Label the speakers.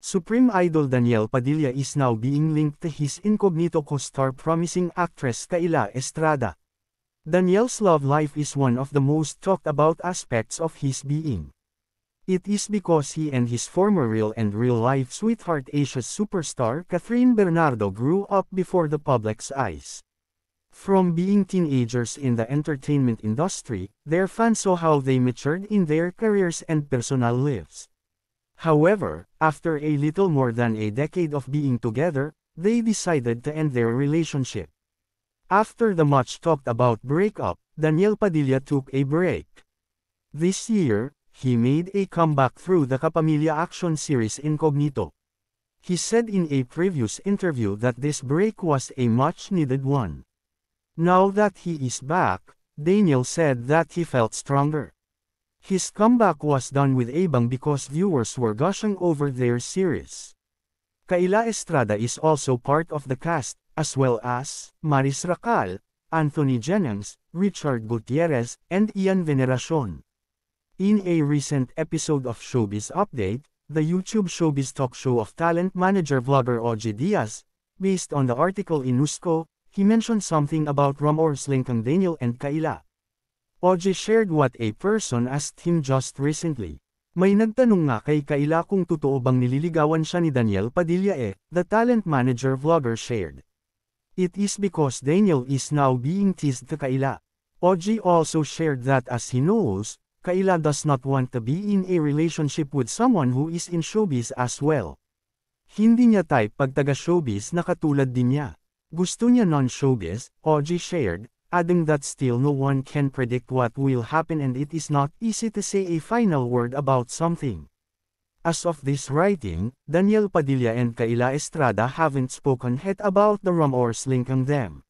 Speaker 1: Supreme idol Danielle Padilla is now being linked to his incognito co-star promising actress Kayla Estrada. Danielle's love life is one of the most talked about aspects of his being. It is because he and his former real and real-life sweetheart Asia's superstar Catherine Bernardo grew up before the public's eyes. From being teenagers in the entertainment industry, their fans saw how they matured in their careers and personal lives. However, after a little more than a decade of being together, they decided to end their relationship. After the much-talked-about breakup, Danielle Padilla took a break. This year, he made a comeback through the Kapamilya action series Incognito. He said in a previous interview that this break was a much-needed one. Now that he is back, Daniel said that he felt stronger. His comeback was done with a bang because viewers were gushing over their series. Kayla Estrada is also part of the cast, as well as Maris Racal, Anthony Jennings, Richard Gutierrez, and Ian Veneracion. In a recent episode of Showbiz Update, the YouTube Showbiz talk show of talent manager vlogger Oji Diaz, based on the article in Newsco, he mentioned something about rumors linking Daniel and Kayla. Oji shared what a person asked him just recently. May nagtanong nga kay Kayla kung totoo bang nililigawan siya ni Danielle Padilla the talent manager vlogger shared. It is because Daniel is now being teased to Kayla. Oji also shared that as he knows, Kayla does not want to be in a relationship with someone who is in showbiz as well. Hindi niya type pag taga-showbiz na katulad din niya. Gusto niya non-showbiz, Oji shared, adding that still no one can predict what will happen and it is not easy to say a final word about something. As of this writing, Danielle Padilla and Kayla Estrada haven't spoken yet about the rumors linking them.